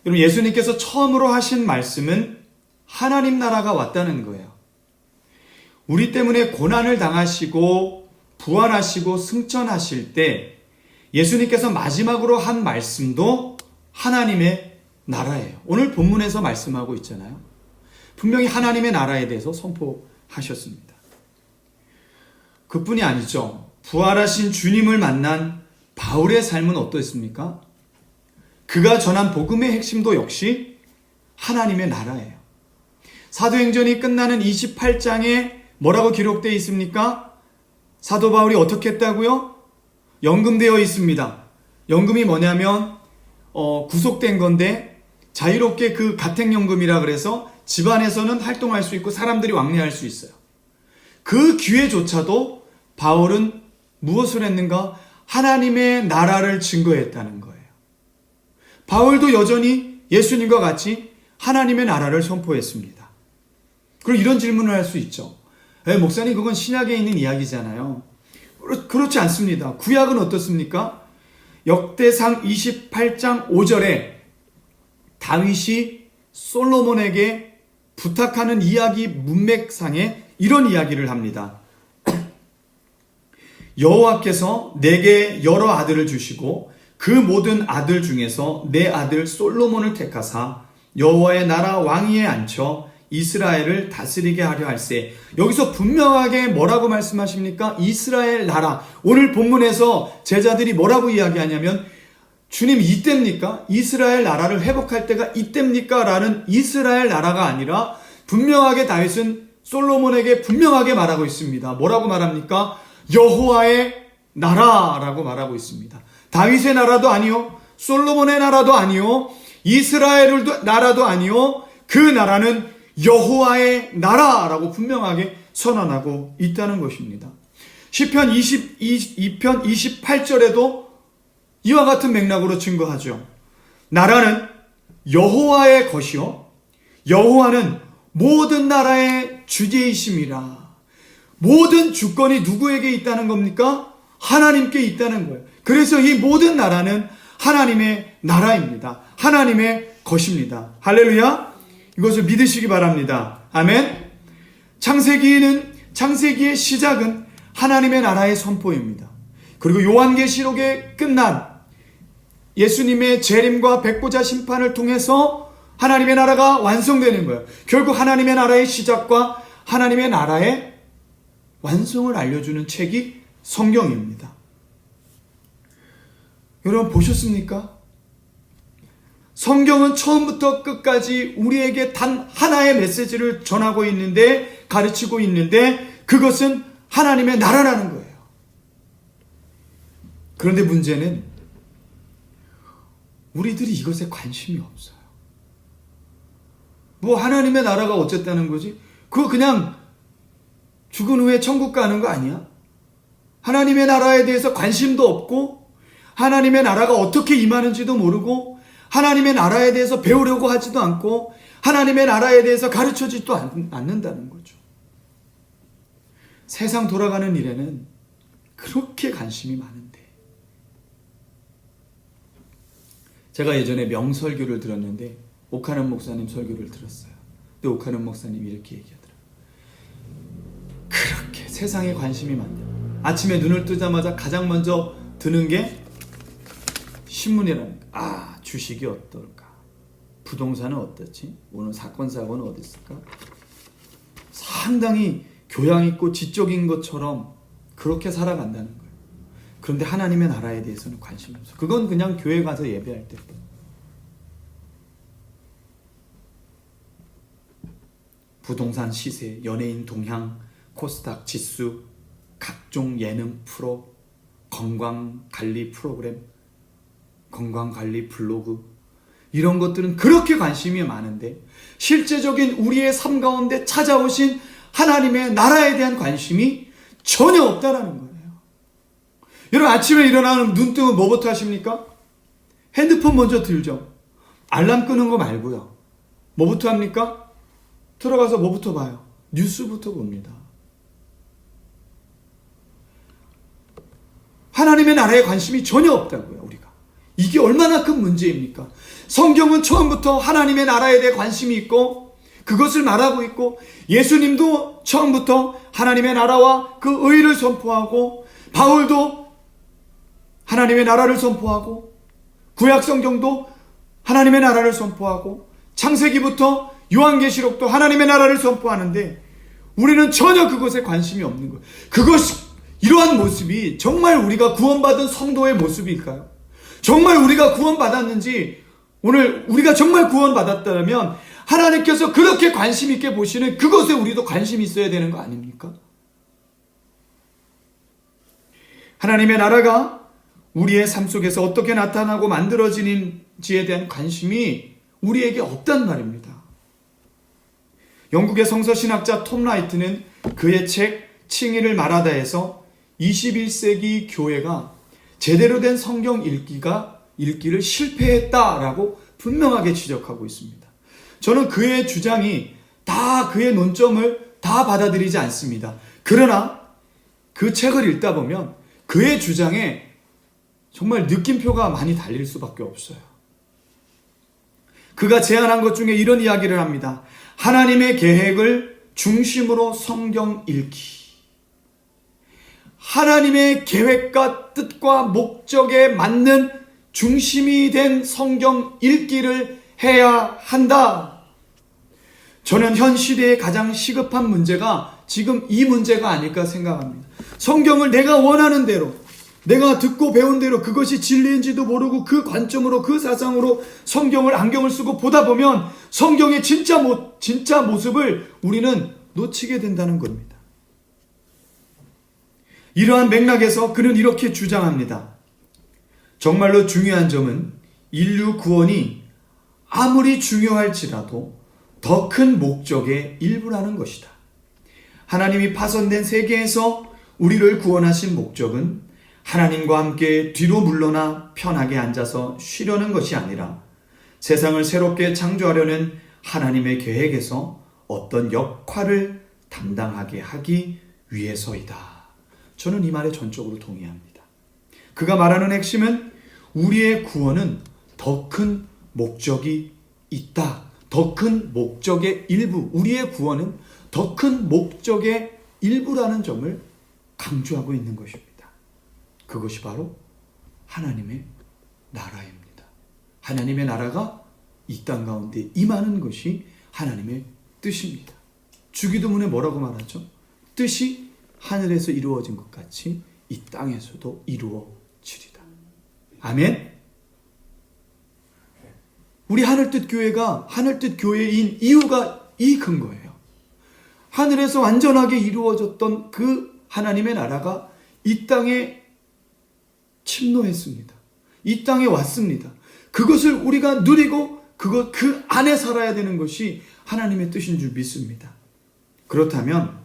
여러분, 예수님께서 처음으로 하신 말씀은 하나님 나라가 왔다는 거예요. 우리 때문에 고난을 당하시고 부활하시고 승천하실 때 예수님께서 마지막으로 한 말씀도 하나님의 나라예요. 오늘 본문에서 말씀하고 있잖아요. 분명히 하나님의 나라에 대해서 선포하셨습니다. 그뿐이 아니죠. 부활하신 주님을 만난 바울의 삶은 어떠했습니까? 그가 전한 복음의 핵심도 역시 하나님의 나라예요. 사도행전이 끝나는 28장에 뭐라고 기록되어 있습니까? 사도 바울이 어떻게 했다고요? 연금되어 있습니다. 연금이 뭐냐면 구속된 건데 자유롭게 그 가택연금이라 그래서 집안에서는 활동할 수 있고 사람들이 왕래할 수 있어요. 그 기회조차도 바울은 무엇을 했는가? 하나님의 나라를 증거했다는 거예요. 바울도 여전히 예수님과 같이 하나님의 나라를 선포했습니다. 그리고 이런 질문을 할 수 있죠. 목사님, 그건 신약에 있는 이야기잖아요. 그렇지 않습니다. 구약은 어떻습니까? 역대상 28장 5절에 다윗이 솔로몬에게 부탁하는 이야기 문맥상에 이런 이야기를 합니다. 여호와께서 내게 여러 아들을 주시고 그 모든 아들 중에서 내 아들 솔로몬을 택하사 여호와의 나라 왕위에 앉혀 이스라엘을 다스리게 하려 할세. 여기서 분명하게 뭐라고 말씀하십니까? 이스라엘 나라. 오늘 본문에서 제자들이 뭐라고 이야기하냐면 주님 이때입니까? 이스라엘 나라를 회복할 때가 이때입니까? 라는 이스라엘 나라가 아니라 분명하게 다윗은 솔로몬에게 분명하게 말하고 있습니다. 뭐라고 말합니까? 여호와의 나라라고 말하고 있습니다. 다윗의 나라도 아니요, 솔로몬의 나라도 아니요, 이스라엘 나라도 아니요, 그 나라는 여호와의 나라라고 분명하게 선언하고 있다는 것입니다. 시편 22편 28절에도 이와 같은 맥락으로 증거하죠. 나라는 여호와의 것이요 여호와는 모든 나라의 주제이심이라. 모든 주권이 누구에게 있다는 겁니까? 하나님께 있다는 거예요. 그래서 이 모든 나라는 하나님의 나라입니다. 하나님의 것입니다. 할렐루야. 이것을 믿으시기 바랍니다. 아멘. 창세기의 시작은 하나님의 나라의 선포입니다. 그리고 요한계시록에 끝난 예수님의 재림과 백보자 심판을 통해서 하나님의 나라가 완성되는 거예요. 결국 하나님의 나라의 시작과 하나님의 나라의 완성을 알려주는 책이 성경입니다. 여러분 보셨습니까? 성경은 처음부터 끝까지 우리에게 단 하나의 메시지를 전하고 있는데, 가르치고 있는데, 그것은 하나님의 나라라는 거예요. 그런데 문제는 우리들이 이것에 관심이 없어요. 뭐 하나님의 나라가 어쨌다는 거지? 그거 그냥 죽은 후에 천국 가는 거 아니야? 하나님의 나라에 대해서 관심도 없고 하나님의 나라가 어떻게 임하는지도 모르고 하나님의 나라에 대해서 배우려고 하지도 않고 하나님의 나라에 대해서 가르쳐지지도 않는다는 거죠. 세상 돌아가는 일에는 그렇게 관심이 많은데, 제가 예전에 명설교를 들었는데 오카는 목사님 설교를 들었어요. 근데 오카는 목사님이 이렇게 얘기하더라고요. 그렇게 세상에 관심이 많다. 아침에 눈을 뜨자마자 가장 먼저 드는 게 신문이라는 거. 주식이 어떨까? 부동산은 어떻지? 오늘 사건 사고는 어디 있을까? 상당히 교양 있고 지적인 것처럼 그렇게 살아간다는 거예요. 그런데 하나님의 나라에 대해서는 관심이 없어요. 그건 그냥 교회 가서 예배할 때. 부동산 시세, 연예인 동향, 코스닥 지수, 각종 예능 프로, 건강관리 프로그램, 건강관리 블로그, 이런 것들은 그렇게 관심이 많은데 실제적인 우리의 삶 가운데 찾아오신 하나님의 나라에 대한 관심이 전혀 없다라는 거예요. 여러분 아침에 일어나면 눈 뜨면 뭐부터 하십니까? 핸드폰 먼저 들죠. 알람 끄는 거 말고요. 뭐부터 합니까? 들어가서 뭐부터 봐요? 뉴스부터 봅니다. 하나님의 나라에 관심이 전혀 없다고요. 우리가 이게 얼마나 큰 문제입니까? 성경은 처음부터 하나님의 나라에 대해 관심이 있고 그것을 말하고 있고, 예수님도 처음부터 하나님의 나라와 그 의를 선포하고, 바울도 하나님의 나라를 선포하고, 구약 성경도 하나님의 나라를 선포하고, 창세기부터 요한계시록도 하나님의 나라를 선포하는데 우리는 전혀 그것에 관심이 없는 거예요. 이러한 모습이 정말 우리가 구원받은 성도의 모습일까요? 정말 우리가 구원받았는지, 오늘 우리가 정말 구원받았다면 하나님께서 그렇게 관심 있게 보시는 그것에 우리도 관심이 있어야 되는 거 아닙니까? 하나님의 나라가 우리의 삶 속에서 어떻게 나타나고 만들어지는지에 대한 관심이 우리에게 없단 말입니다. 영국의 성서신학자 톰 라이트는 그의 책 칭의를 말하다에서 21세기 교회가 제대로 된 성경 읽기를 실패했다라고 분명하게 지적하고 있습니다. 저는 그의 주장이 그의 논점을 다 받아들이지 않습니다. 그러나 그 책을 읽다 보면 그의 주장에 정말 느낌표가 많이 달릴 수밖에 없어요. 그가 제안한 것 중에 이런 이야기를 합니다. 하나님의 계획을 중심으로 성경 읽기. 하나님의 계획과 뜻과 목적에 맞는 중심이 된 성경 읽기를 해야 한다. 저는 현 시대의 가장 시급한 문제가 지금 이 문제가 아닐까 생각합니다. 성경을 내가 원하는 대로, 내가 듣고 배운 대로 그것이 진리인지도 모르고 그 관점으로, 그 사상으로 성경을 안경을 쓰고 보다 보면 성경의 진짜 모습을 우리는 놓치게 된다는 겁니다. 이러한 맥락에서 그는 이렇게 주장합니다. 정말로 중요한 점은 인류 구원이 아무리 중요할지라도 더 큰 목적의 일부라는 것이다. 하나님이 파손된 세계에서 우리를 구원하신 목적은 하나님과 함께 뒤로 물러나 편하게 앉아서 쉬려는 것이 아니라 세상을 새롭게 창조하려는 하나님의 계획에서 어떤 역할을 담당하게 하기 위해서이다. 저는 이 말에 전적으로 동의합니다. 그가 말하는 핵심은 우리의 구원은 더 큰 목적이 있다. 더 큰 목적의 일부, 우리의 구원은 더 큰 목적의 일부라는 점을 강조하고 있는 것입니다. 그것이 바로 하나님의 나라입니다. 하나님의 나라가 이 땅 가운데 임하는 것이 하나님의 뜻입니다. 주기도문에 뭐라고 말하죠? 뜻이 하늘에서 이루어진 것 같이 이 땅에서도 이루어지리다. 아멘. 우리 하늘뜻 교회가 하늘뜻 교회인 이유가 이 근거예요. 하늘에서 완전하게 이루어졌던 그 하나님의 나라가 이 땅에 침노했습니다. 이 땅에 왔습니다. 그것을 우리가 누리고 그 안에 살아야 되는 것이 하나님의 뜻인 줄 믿습니다. 그렇다면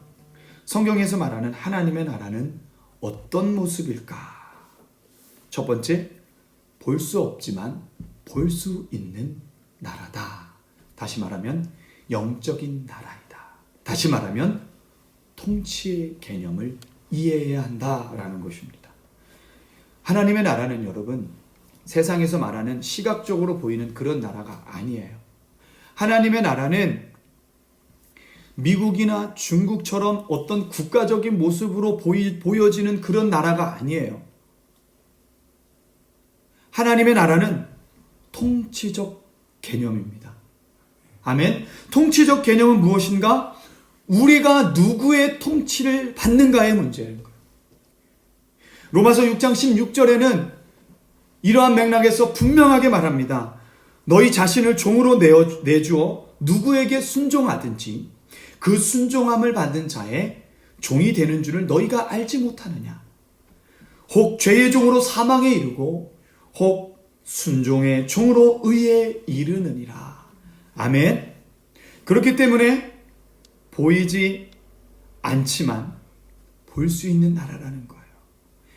성경에서 말하는 하나님의 나라는 어떤 모습일까? 첫 번째, 볼 수 없지만 볼 수 있는 나라다. 다시 말하면 영적인 나라이다. 다시 말하면 통치의 개념을 이해해야 한다라는 것입니다. 하나님의 나라는 여러분, 세상에서 말하는 시각적으로 보이는 그런 나라가 아니에요. 하나님의 나라는 미국이나 중국처럼 어떤 국가적인 모습으로 보여지는 그런 나라가 아니에요. 하나님의 나라는 통치적 개념입니다. 아멘. 통치적 개념은 무엇인가? 우리가 누구의 통치를 받는가의 문제인 거예요. 로마서 6장 16절에는 이러한 맥락에서 분명하게 말합니다. 너희 자신을 종으로 내주어 누구에게 순종하든지 그 순종함을 받은 자의 종이 되는 줄을 너희가 알지 못하느냐. 혹 죄의 종으로 사망에 이르고 혹 순종의 종으로 의에 이르느니라. 아멘. 그렇기 때문에 보이지 않지만 볼 수 있는 나라라는 거예요.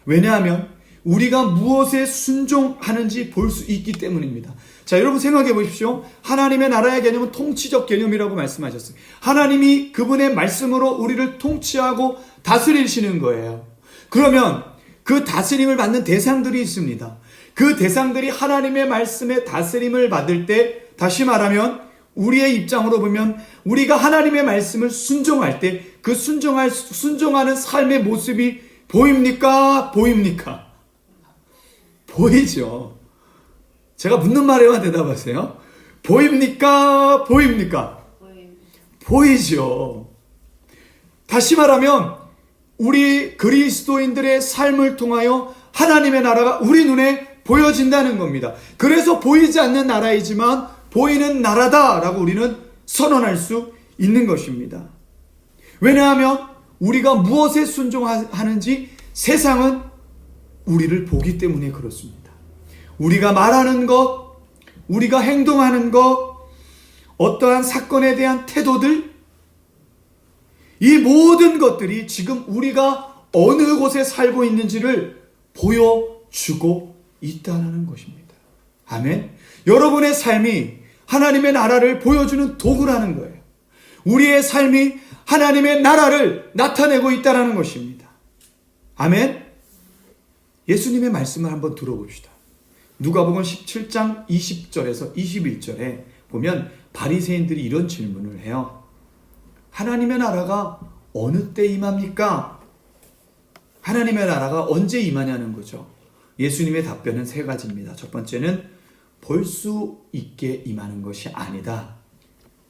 왜냐하면 우리가 무엇에 순종하는지 볼 수 있기 때문입니다. 자, 여러분 생각해 보십시오. 하나님의 나라의 개념은 통치적 개념이라고 말씀하셨어요. 하나님이 그분의 말씀으로 우리를 통치하고 다스리시는 거예요. 그러면 그 다스림을 받는 대상들이 있습니다. 그 대상들이 하나님의 말씀의 다스림을 받을 때, 다시 말하면 우리의 입장으로 보면 우리가 하나님의 말씀을 순종할 때 그 순종하는 삶의 모습이 보입니까? 보입니까? 보이죠. 제가 묻는 말에만 대답하세요. 보입니까? 보입니까? 보이죠. 다시 말하면 우리 그리스도인들의 삶을 통하여 하나님의 나라가 우리 눈에 보여진다는 겁니다. 그래서 보이지 않는 나라이지만 보이는 나라다라고 우리는 선언할 수 있는 것입니다. 왜냐하면 우리가 무엇에 순종하는지 세상은 우리를 보기 때문에 그렇습니다. 우리가 말하는 것, 우리가 행동하는 것, 어떠한 사건에 대한 태도들, 이 모든 것들이 지금 우리가 어느 곳에 살고 있는지를 보여주고 있다는 것입니다. 아멘. 여러분의 삶이 하나님의 나라를 보여주는 도구라는 거예요. 우리의 삶이 하나님의 나라를 나타내고 있다는 것입니다. 아멘. 예수님의 말씀을 한번 들어봅시다. 누가복음 17장 20절에서 21절에 보면 바리새인들이 이런 질문을 해요. 하나님의 나라가 어느 때 임합니까? 하나님의 나라가 언제 임하냐는 거죠. 예수님의 답변은 세 가지입니다. 첫 번째는 볼 수 있게 임하는 것이 아니다.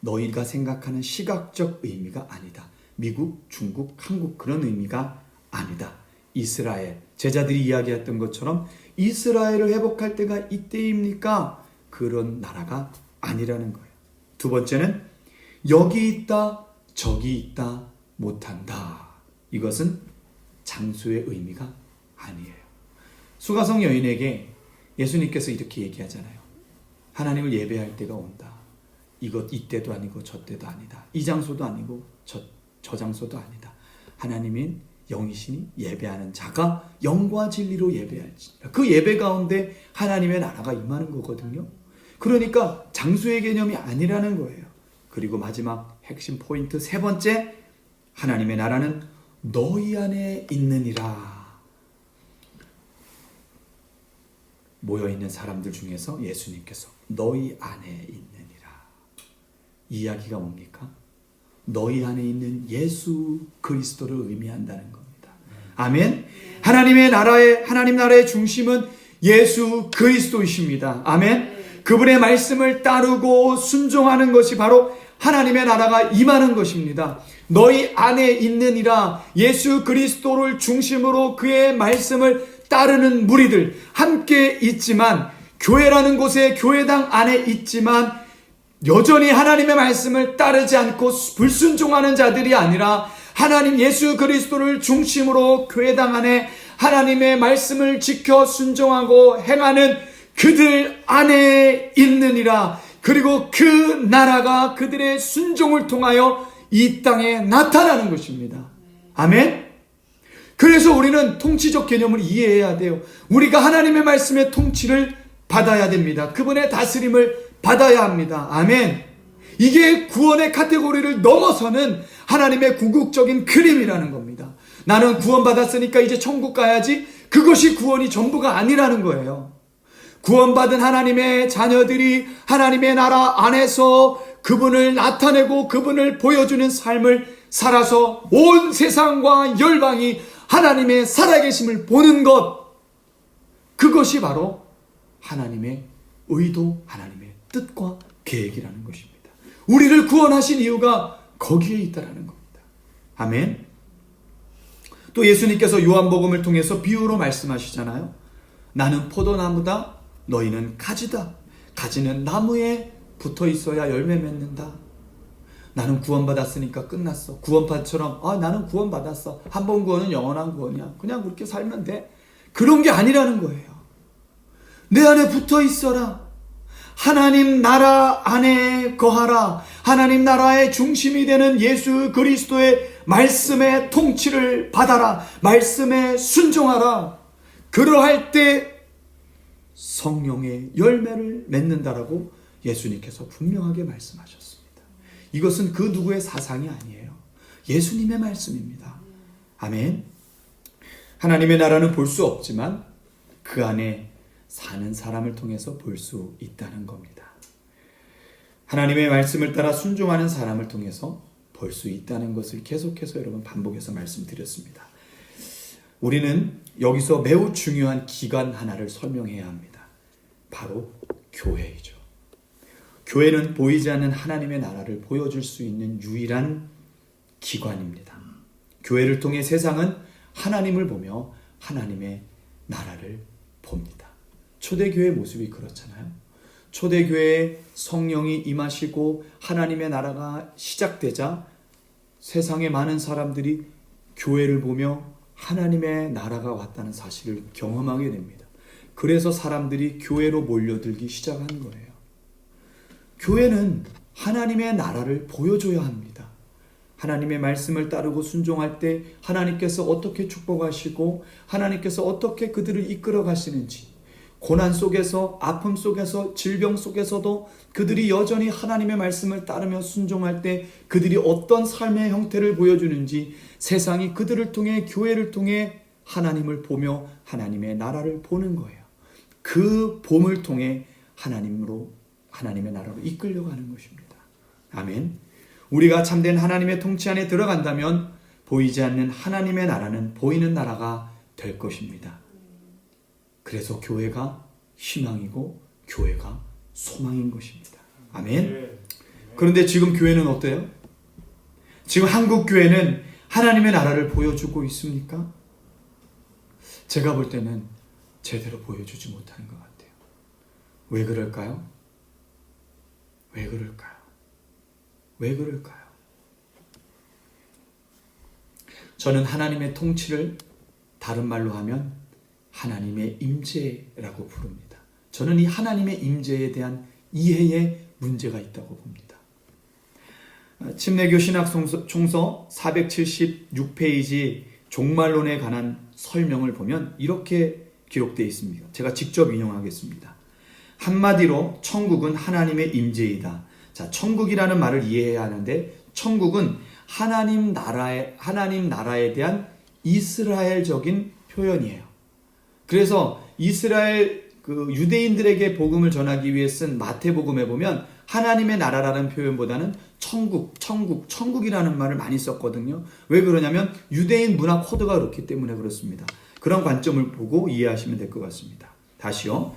너희가 생각하는 시각적 의미가 아니다. 미국, 중국, 한국 그런 의미가 아니다. 이스라엘, 제자들이 이야기했던 것처럼 이스라엘을 회복할 때가 이때입니까? 그런 나라가 아니라는 거예요. 두 번째는 여기 있다, 저기 있다 못한다. 이것은 장소의 의미가 아니에요. 수가성 여인에게 예수님께서 이렇게 얘기하잖아요. 하나님을 예배할 때가 온다. 이때도 아니고 저 때도 아니다. 이 장소도 아니고 저 장소도 아니다. 하나님인 영이시니 예배하는 자가 영과 진리로 예배할지니라. 그 예배 가운데 하나님의 나라가 임하는 거거든요. 그러니까 장소의 개념이 아니라는 거예요. 그리고 마지막 핵심 포인트 세 번째, 하나님의 나라는 너희 안에 있느니라. 모여있는 사람들 중에서 예수님께서 너희 안에 있느니라. 이야기가 뭡니까? 너희 안에 있는 예수 그리스도를 의미한다는 겁니다. 아멘. 하나님 나라의 중심은 예수 그리스도이십니다. 아멘. 그분의 말씀을 따르고 순종하는 것이 바로 하나님의 나라가 임하는 것입니다. 너희 안에 있느니라. 예수 그리스도를 중심으로 그의 말씀을 따르는 무리들 함께 있지만, 교회라는 곳에 교회당 안에 있지만 여전히 하나님의 말씀을 따르지 않고 불순종하는 자들이 아니라 하나님 예수 그리스도를 중심으로 교회당 안에 하나님의 말씀을 지켜 순종하고 행하는 그들 안에 있느니라. 그리고 그 나라가 그들의 순종을 통하여 이 땅에 나타나는 것입니다. 아멘. 그래서 우리는 통치적 개념을 이해해야 돼요. 우리가 하나님의 말씀의 통치를 받아야 됩니다. 그분의 다스림을 받아야 합니다. 아멘. 이게 구원의 카테고리를 넘어서는 하나님의 궁극적인 그림이라는 겁니다. 나는 구원받았으니까 이제 천국 가야지. 그것이 구원이 전부가 아니라는 거예요. 구원받은 하나님의 자녀들이 하나님의 나라 안에서 그분을 나타내고 그분을 보여주는 삶을 살아서 온 세상과 열방이 하나님의 살아계심을 보는 것, 그것이 바로 하나님의 의도, 하나님의 뜻과 계획이라는 것입니다. 우리를 구원하신 이유가 거기에 있다라는 겁니다. 아멘. 또 예수님께서 요한복음을 통해서 비유로 말씀하시잖아요. 나는 포도나무다, 너희는 가지다. 가지는 나무에 붙어 있어야 열매 맺는다. 나는 구원받았으니까 끝났어. 구원파처럼 나는 구원받았어. 한 번 구원은 영원한 구원이야. 그냥 그렇게 살면 돼. 그런 게 아니라는 거예요. 내 안에 붙어 있어라. 하나님 나라 안에 거하라. 하나님 나라의 중심이 되는 예수 그리스도의 말씀의 통치를 받아라. 말씀에 순종하라. 그러할 때 성령의 열매를 맺는다라고 예수님께서 분명하게 말씀하셨습니다. 이것은 그 누구의 사상이 아니에요. 예수님의 말씀입니다. 아멘. 하나님의 나라는 볼 수 없지만 그 안에 사는 사람을 통해서 볼 수 있다는 겁니다. 하나님의 말씀을 따라 순종하는 사람을 통해서 볼 수 있다는 것을 계속해서 여러분 반복해서 말씀드렸습니다. 우리는 여기서 매우 중요한 기관 하나를 설명해야 합니다. 바로 교회이죠. 교회는 보이지 않는 하나님의 나라를 보여줄 수 있는 유일한 기관입니다. 교회를 통해 세상은 하나님을 보며 하나님의 나라를 봅니다. 초대교회 모습이 그렇잖아요. 초대교회에 성령이 임하시고 하나님의 나라가 시작되자 세상의 많은 사람들이 교회를 보며 하나님의 나라가 왔다는 사실을 경험하게 됩니다. 그래서 사람들이 교회로 몰려들기 시작한 거예요. 교회는 하나님의 나라를 보여줘야 합니다. 하나님의 말씀을 따르고 순종할 때 하나님께서 어떻게 축복하시고 하나님께서 어떻게 그들을 이끌어 가시는지, 고난 속에서, 아픔 속에서, 질병 속에서도 그들이 여전히 하나님의 말씀을 따르며 순종할 때 그들이 어떤 삶의 형태를 보여주는지 세상이 그들을 통해, 교회를 통해 하나님을 보며 하나님의 나라를 보는 거예요. 그 봄을 통해 하나님의 나라로 이끌려가는 것입니다. 아멘. 우리가 참된 하나님의 통치 안에 들어간다면 보이지 않는 하나님의 나라는 보이는 나라가 될 것입니다. 그래서 교회가 희망이고 교회가 소망인 것입니다. 아멘. 그런데 지금 교회는 어때요? 지금 한국 교회는 하나님의 나라를 보여주고 있습니까? 제가 볼 때는 제대로 보여주지 못하는 것 같아요. 왜 그럴까요? 왜 그럴까요? 왜 그럴까요? 저는 하나님의 통치를 다른 말로 하면 하나님의 임재라고 부릅니다. 저는 이 하나님의 임재에 대한 이해에 문제가 있다고 봅니다. 침례교 신학총서 476페이지 종말론에 관한 설명을 보면 이렇게 기록되어 있습니다. 제가 직접 인용하겠습니다. 한마디로 천국은 하나님의 임재이다. 자, 천국이라는 말을 이해해야 하는데 천국은 하나님 나라에 대한 이스라엘적인 표현이에요. 그래서 이스라엘 유대인들에게 복음을 전하기 위해 쓴 마태복음에 보면 하나님의 나라라는 표현보다는 천국이라는 말을 많이 썼거든요. 왜 그러냐면 유대인 문화 코드가 그렇기 때문에 그렇습니다. 그런 관점을 보고 이해하시면 될 것 같습니다. 다시요.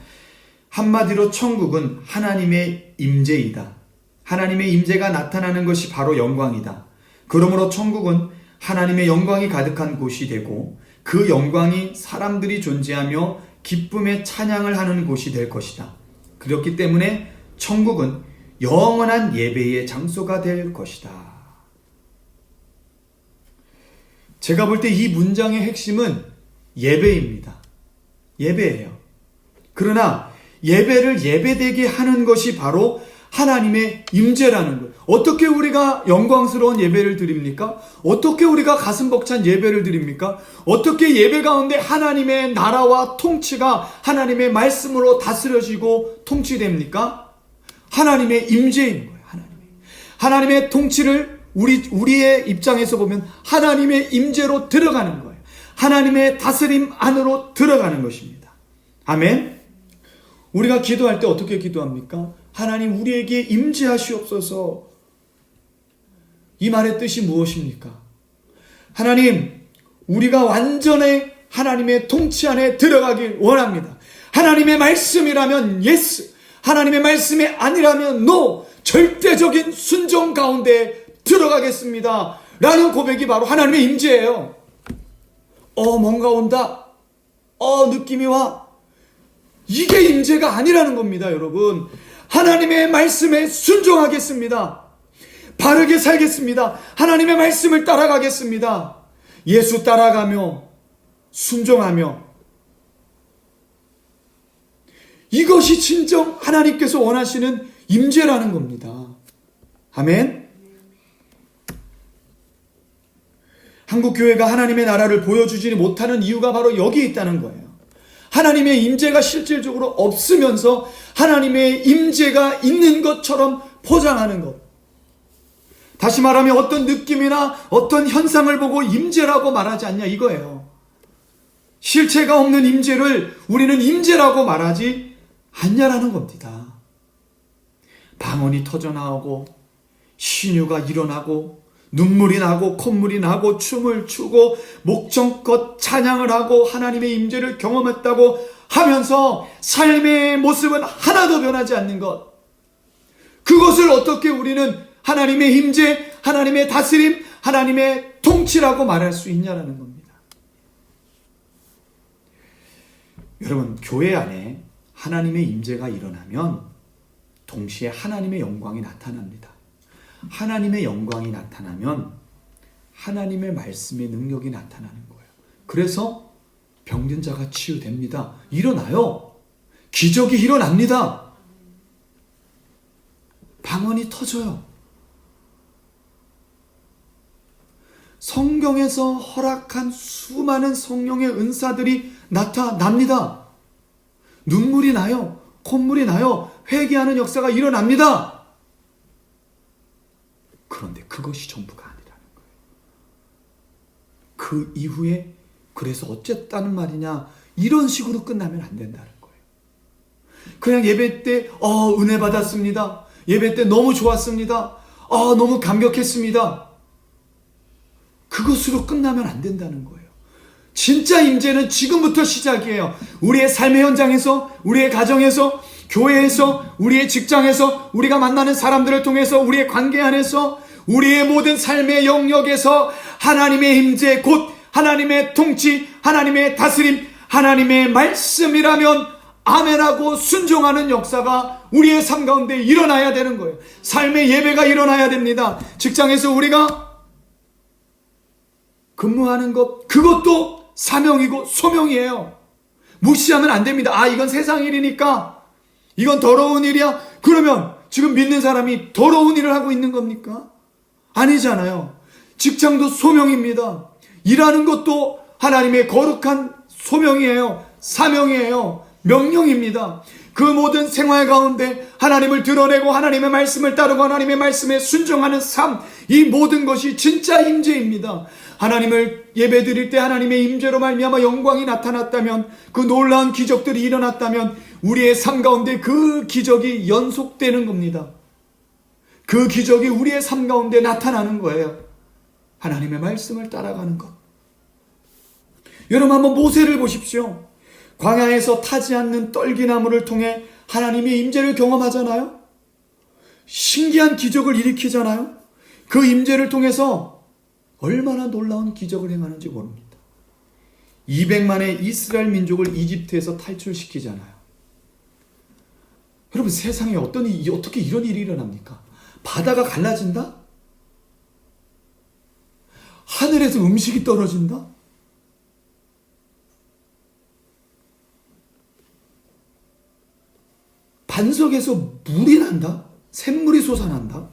한마디로 천국은 하나님의 임재이다. 하나님의 임재가 나타나는 것이 바로 영광이다. 그러므로 천국은 하나님의 영광이 가득한 곳이 되고 그 영광이 사람들이 존재하며 기쁨의 찬양을 하는 곳이 될 것이다. 그렇기 때문에 천국은 영원한 예배의 장소가 될 것이다. 제가 볼 때 이 문장의 핵심은 예배입니다. 예배예요. 그러나 예배를 예배되게 하는 것이 바로 하나님의 임재라는 거예요. 어떻게 우리가 영광스러운 예배를 드립니까? 어떻게 우리가 가슴 벅찬 예배를 드립니까? 어떻게 예배 가운데 하나님의 나라와 통치가 하나님의 말씀으로 다스려지고 통치됩니까? 하나님의 임재인 거예요. 하나님의 통치를 우리의 입장에서 보면 하나님의 임재로 들어가는 거예요. 하나님의 다스림 안으로 들어가는 것입니다. 아멘. 우리가 기도할 때 어떻게 기도합니까? 하나님 우리에게 임재하시옵소서. 이 말의 뜻이 무엇입니까? 하나님, 우리가 완전히 하나님의 통치 안에 들어가길 원합니다. 하나님의 말씀이라면 예스, 하나님의 말씀이 아니라면 노, 절대적인 순종 가운데 들어가겠습니다. 라는 고백이 바로 하나님의 임재예요. 뭔가 온다. 느낌이 와. 이게 임재가 아니라는 겁니다, 여러분. 하나님의 말씀에 순종하겠습니다. 바르게 살겠습니다. 하나님의 말씀을 따라가겠습니다. 예수 따라가며 순종하며. 이것이 진정 하나님께서 원하시는 임재라는 겁니다. 아멘. 한국 교회가 하나님의 나라를 보여주지 못하는 이유가 바로 여기 있다는 거예요. 하나님의 임재가 실질적으로 없으면서 하나님의 임재가 있는 것처럼 포장하는 것. 다시 말하면 어떤 느낌이나 어떤 현상을 보고 임재라고 말하지 않냐 이거예요. 실체가 없는 임재를 우리는 임재라고 말하지 않냐라는 겁니다. 방언이 터져나오고 신유가 일어나고 눈물이 나고 콧물이 나고 춤을 추고 목청껏 찬양을 하고 하나님의 임재를 경험했다고 하면서 삶의 모습은 하나도 변하지 않는 것, 그것을 어떻게 우리는 하나님의 임재, 하나님의 다스림, 하나님의 통치라고 말할 수 있냐라는 겁니다. 여러분, 교회 안에 하나님의 임재가 일어나면 동시에 하나님의 영광이 나타납니다. 하나님의 영광이 나타나면 하나님의 말씀의 능력이 나타나는 거예요. 그래서 병든 자가 치유됩니다. 일어나요. 기적이 일어납니다. 방언이 터져요. 성경에서 허락한 수많은 성령의 은사들이 나타납니다. 눈물이 나요. 콧물이 나요. 회개하는 역사가 일어납니다. 그런데 그것이 전부가 아니라는 거예요. 그 이후에 그래서 어쨌다는 말이냐, 이런 식으로 끝나면 안 된다는 거예요. 그냥 예배 때 은혜 받았습니다. 예배 때 너무 좋았습니다. 너무 감격했습니다. 그것으로 끝나면 안 된다는 거예요. 진짜 임재는 지금부터 시작이에요. 우리의 삶의 현장에서, 우리의 가정에서, 교회에서, 우리의 직장에서, 우리가 만나는 사람들을 통해서, 우리의 관계 안에서, 우리의 모든 삶의 영역에서 하나님의 임재, 곧 하나님의 통치, 하나님의 다스림, 하나님의 말씀이라면 아멘하고 순종하는 역사가 우리의 삶 가운데 일어나야 되는 거예요. 삶의 예배가 일어나야 됩니다. 직장에서 우리가 근무하는 것, 그것도 사명이고 소명이에요. 무시하면 안 됩니다. 이건 세상 일이니까, 이건 더러운 일이야. 그러면 지금 믿는 사람이 더러운 일을 하고 있는 겁니까? 아니잖아요. 직장도 소명입니다. 일하는 것도 하나님의 거룩한 소명이에요. 사명이에요. 명령입니다. 그 모든 생활 가운데 하나님을 드러내고 하나님의 말씀을 따르고 하나님의 말씀에 순종하는 삶, 이 모든 것이 진짜 임재입니다. 하나님을 예배드릴 때 하나님의 임재로 말미암아 영광이 나타났다면, 그 놀라운 기적들이 일어났다면 우리의 삶 가운데 그 기적이 연속되는 겁니다. 그 기적이 우리의 삶 가운데 나타나는 거예요. 하나님의 말씀을 따라가는 것. 여러분, 한번 모세를 보십시오. 광야에서 타지 않는 떨기나무를 통해 하나님의 임재를 경험하잖아요. 신기한 기적을 일으키잖아요. 그 임재를 통해서 얼마나 놀라운 기적을 행하는지 모릅니다. 200만의 이스라엘 민족을 이집트에서 탈출시키잖아요. 여러분, 세상에 어떻게 이런 일이 일어납니까? 바다가 갈라진다? 하늘에서 음식이 떨어진다? 반석에서 물이 난다? 샘물이 솟아난다?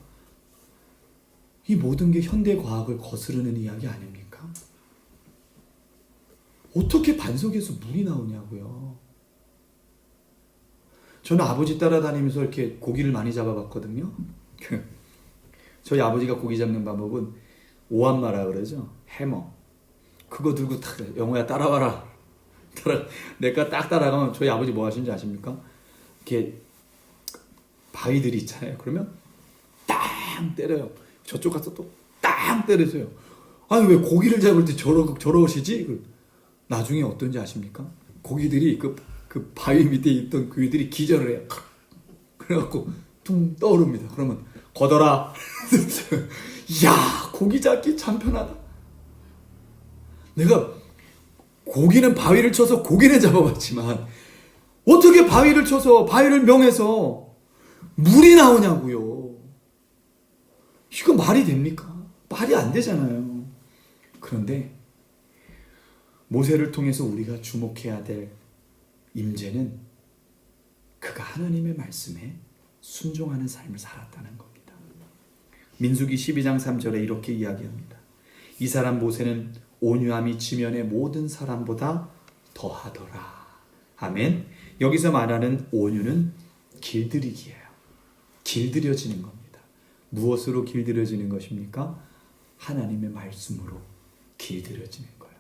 이 모든 게 현대 과학을 거스르는 이야기 아닙니까? 어떻게 반석에서 물이 나오냐고요. 저는 아버지 따라다니면서 이렇게 고기를 많이 잡아봤거든요. 저희 아버지가 고기 잡는 방법은 오한마라 그러죠. 해머. 그거 들고 딱, 영호야 따라와라. 내가 딱 따라가면 저희 아버지 뭐 하시는지 아십니까? 이렇게 바위들이 있잖아요. 그러면 땅 때려요. 저쪽 가서 또 땅 때리세요. 아니 왜 고기를 잡을 때 저러시지? 나중에 어떤지 아십니까? 고기들이 그 바위 밑에 있던 고기들이 기절을 해요. 그래갖고 퉁 떠오릅니다. 그러면 걷어라. 야, 고기 잡기 참 편하다. 내가 고기는 바위를 쳐서 고기는 잡아봤지만 어떻게 바위를 쳐서 바위를 명해서 물이 나오냐고요. 이거 말이 됩니까? 말이 안 되잖아요. 그런데 모세를 통해서 우리가 주목해야 될 임재는 그가 하나님의 말씀에 순종하는 삶을 살았다는 겁니다. 민수기 12장 3절에 이렇게 이야기합니다. 이 사람 모세는 온유함이 지면의 모든 사람보다 더하더라. 아멘. 여기서 말하는 온유는 길들이기예요. 길들여지는 겁니다. 무엇으로 길들여지는 것입니까? 하나님의 말씀으로 길들여지는 거예요.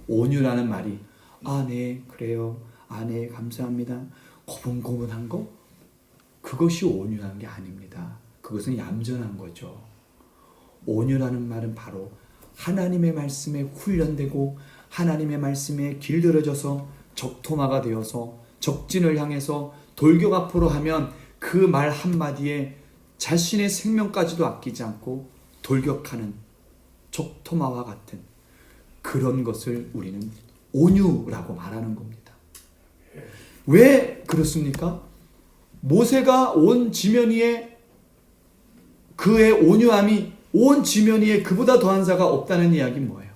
온유라는 말이 아, 네, 그래요. 아, 네, 감사합니다. 고분고분한 거? 그것이 온유한 게 아닙니다. 그것은 얌전한 거죠. 온유라는 말은 바로 하나님의 말씀에 훈련되고 하나님의 말씀에 길들여져서 적토마가 되어서 적진을 향해서 돌격 앞으로 하면 그 말 한마디에 자신의 생명까지도 아끼지 않고 돌격하는 적토마와 같은 그런 것을 우리는 온유라고 말하는 겁니다. 왜 그렇습니까? 모세가 온 지면 위에 그의 온유함이 온 지면 위에 그보다 더한 자가 없다는 이야기는 뭐예요?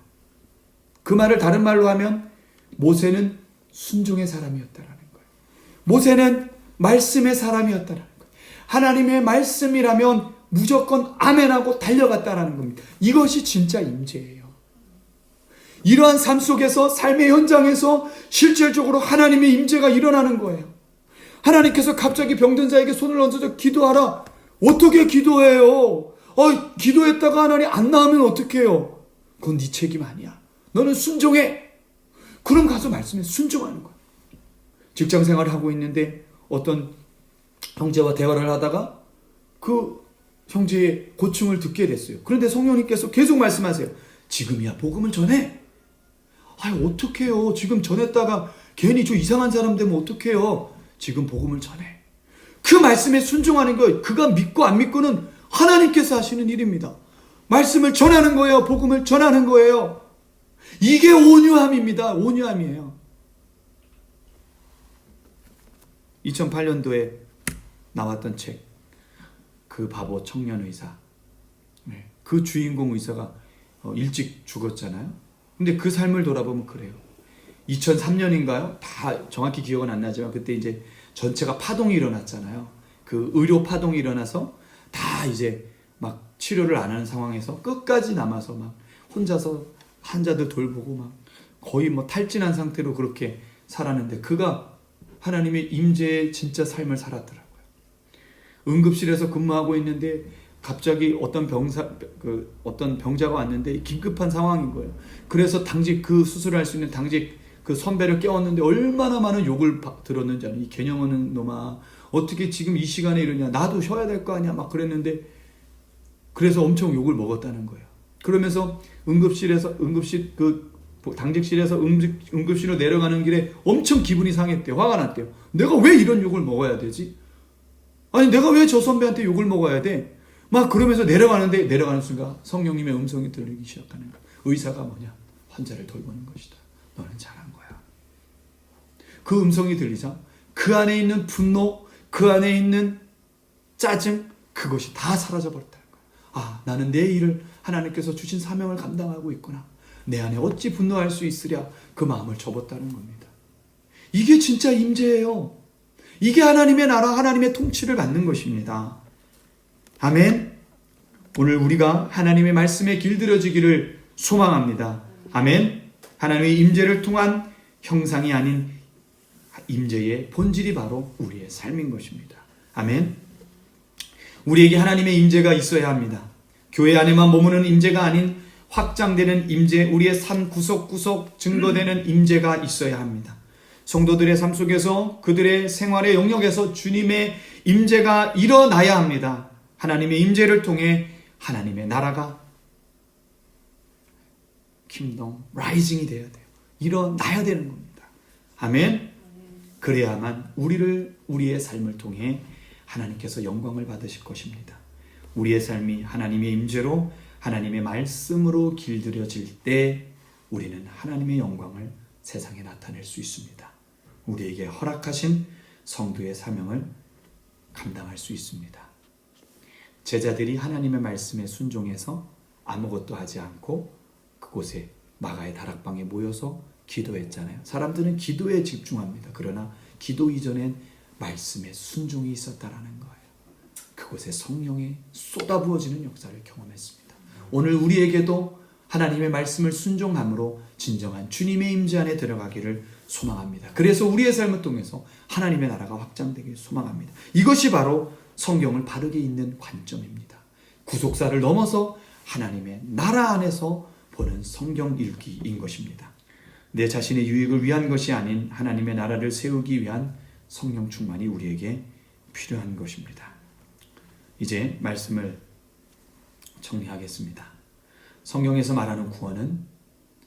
그 말을 다른 말로 하면 모세는 순종의 사람이었다라는 거예요. 모세는 말씀의 사람이었다라는 거예요. 하나님의 말씀이라면 무조건 아멘하고 달려갔다라는 겁니다. 이것이 진짜 임재예요. 이러한 삶 속에서 삶의 현장에서 실질적으로 하나님의 임재가 일어나는 거예요. 하나님께서 갑자기 병든 자에게 손을 얹어서 기도하라. 어떻게 기도해요? 기도했다가 하나님 안 나으면 어떡해요? 그건 네 책임 아니야. 너는 순종해. 그럼 가서 말씀에 순종하는 거야. 직장 생활을 하고 있는데 어떤 형제와 대화를 하다가 그 형제의 고충을 듣게 됐어요. 그런데 성령님께서 계속 말씀하세요. 지금이야 복음을 전해. 어떡해요. 지금 전했다가 괜히 저 이상한 사람 되면 어떡해요. 지금 복음을 전해. 그 말씀에 순종하는 거예요. 그가 믿고 안 믿고는 하나님께서 하시는 일입니다. 말씀을 전하는 거예요. 복음을 전하는 거예요. 이게 온유함입니다. 온유함이에요. 2008년도에 나왔던 책, 그 바보 청년 의사. 그 주인공 의사가 일찍 죽었잖아요. 근데 그 삶을 돌아보면 그래요. 2003년인가요? 다 정확히 기억은 안 나지만 그때 이제 전체가 파동이 일어났잖아요. 그 의료 파동이 일어나서 다 이제 막 치료를 안 하는 상황에서 끝까지 남아서 막 혼자서 환자들 돌보고 막 거의 뭐 탈진한 상태로 그렇게 살았는데 그가 하나님의 임재의 진짜 삶을 살았더라고요. 응급실에서 근무하고 있는데 갑자기 어떤 병자가 왔는데 긴급한 상황인 거예요. 그래서 당직 그 수술할 수 있는 당직 그 선배를 깨웠는데 얼마나 많은 욕을 들었는지 이 개념 없는 놈아 어떻게 지금 이 시간에 이러냐 나도 쉬어야 될 거 아니야 막 그랬는데 그래서 엄청 욕을 먹었다는 거예요. 그러면서 응급실 그 당직실에서 응급실로 내려가는 길에 엄청 기분이 상했대요. 화가 났대요. 내가 왜 이런 욕을 먹어야 되지? 아니 내가 왜 저 선배한테 욕을 먹어야 돼? 막 그러면서 내려가는 순간 성령님의 음성이 들리기 시작하는 거야. 의사가 뭐냐? 환자를 돌보는 것이다. 너는 잘한 거야. 그 음성이 들리자 그 안에 있는 분노, 그 안에 있는 짜증, 그것이 다 사라져버렸다는 거야. 나는 내 일을 하나님께서 주신 사명을 감당하고 있구나. 내 안에 어찌 분노할 수 있으랴. 그 마음을 접었다는 겁니다. 이게 진짜 임재예요. 이게 하나님의 나라, 하나님의 통치를 받는 것입니다. 아멘. 오늘 우리가 하나님의 말씀에 길들여지기를 소망합니다. 아멘. 하나님의 임재를 통한 형상이 아닌 임재의 본질이 바로 우리의 삶인 것입니다. 아멘. 우리에게 하나님의 임재가 있어야 합니다. 교회 안에만 머무는 임재가 아닌 확장되는 임재, 우리의 삶 구석구석 증거되는 임재가 있어야 합니다. 성도들의 삶 속에서 그들의 생활의 영역에서 주님의 임재가 일어나야 합니다. 하나님의 임재를 통해 하나님의 나라가 킹덤 라이징이 되어야 돼요. 일어나야 되는 겁니다. 아멘. 그래야만 우리의 삶을 통해 하나님께서 영광을 받으실 것입니다. 우리의 삶이 하나님의 임재로 하나님의 말씀으로 길들여질 때 우리는 하나님의 영광을 세상에 나타낼 수 있습니다. 우리에게 허락하신 성도의 사명을 감당할 수 있습니다. 제자들이 하나님의 말씀에 순종해서 아무것도 하지 않고 그곳에 마가의 다락방에 모여서 기도했잖아요. 사람들은 기도에 집중합니다. 그러나 기도 이전엔 말씀에 순종이 있었다라는 거예요. 그곳에 성령이 쏟아부어지는 역사를 경험했습니다. 오늘 우리에게도 하나님의 말씀을 순종함으로 진정한 주님의 임재 안에 들어가기를 소망합니다. 그래서 우리의 삶을 통해서 하나님의 나라가 확장되기를 소망합니다. 이것이 바로 성경을 바르게 읽는 관점입니다. 구속사를 넘어서 하나님의 나라 안에서 보는 성경 읽기인 것입니다. 내 자신의 유익을 위한 것이 아닌 하나님의 나라를 세우기 위한 성령 충만이 우리에게 필요한 것입니다. 이제 말씀을 정리하겠습니다. 성경에서 말하는 구원은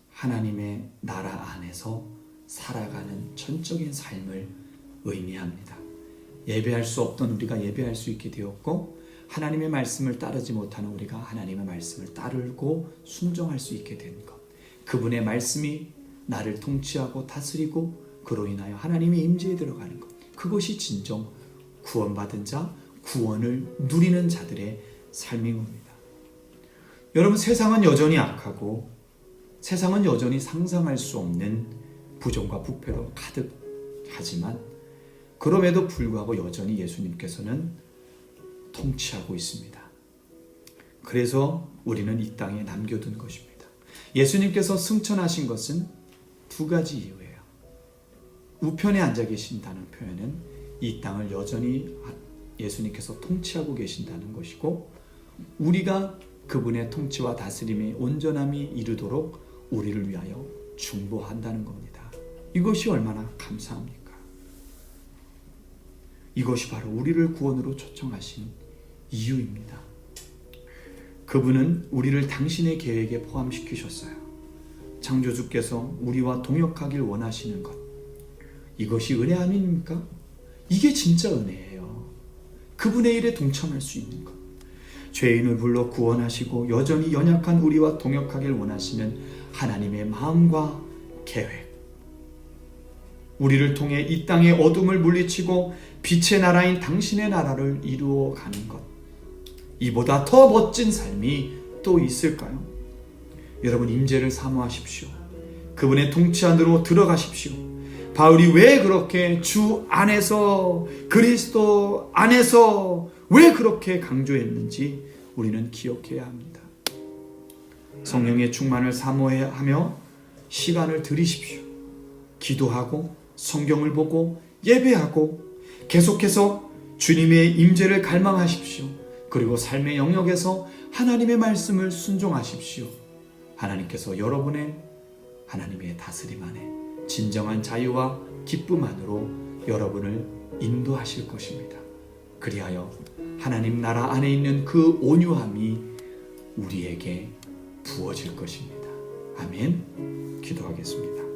하나님의 나라 안에서 살아가는 전적인 삶을 의미합니다. 예배할 수 없던 우리가 예배할 수 있게 되었고, 하나님의 말씀을 따르지 못하는 우리가 하나님의 말씀을 따르고 순종할 수 있게 된 것, 그분의 말씀이 나를 통치하고 다스리고 그로 인하여 하나님의 임재에 들어가는 것, 그것이 진정 구원받은 자, 구원을 누리는 자들의 삶인 겁니다. 여러분, 세상은 여전히 악하고 세상은 여전히 상상할 수 없는 부정과 부패로 가득하지만, 그럼에도 불구하고 여전히 예수님께서는 통치하고 있습니다. 그래서 우리는 이 땅에 남겨둔 것입니다. 예수님께서 승천하신 것은 두 가지 이유예요. 우편에 앉아 계신다는 표현은 이 땅을 여전히 예수님께서 통치하고 계신다는 것이고, 우리가 그분의 통치와 다스림의 온전함이 이르도록 우리를 위하여 중보한다는 겁니다. 이것이 얼마나 감사합니까? 이것이 바로 우리를 구원으로 초청하신 이유입니다. 그분은 우리를 당신의 계획에 포함시키셨어요. 창조주께서 우리와 동역하길 원하시는 것, 이것이 은혜 아닙니까? 이게 진짜 은혜예요. 그분의 일에 동참할 수 있는 것, 죄인을 불러 구원하시고 여전히 연약한 우리와 동역하길 원하시는 하나님의 마음과 계획, 우리를 통해 이 땅의 어둠을 물리치고 빛의 나라인 당신의 나라를 이루어가는 것, 이보다 더 멋진 삶이 또 있을까요? 여러분, 임재를 사모하십시오. 그분의 통치 안으로 들어가십시오. 바울이 왜 그렇게 주 안에서, 그리스도 안에서 왜 그렇게 강조했는지 우리는 기억해야 합니다. 성령의 충만을 사모하며 시간을 들이십시오. 기도하고 성경을 보고 예배하고 계속해서 주님의 임재를 갈망하십시오. 그리고 삶의 영역에서 하나님의 말씀을 순종하십시오. 하나님께서 여러분의 하나님의 다스림 안에 진정한 자유와 기쁨 안으로 여러분을 인도하실 것입니다. 그리하여 하나님 나라 안에 있는 그 온유함이 우리에게 부어질 것입니다. 아멘. 기도하겠습니다.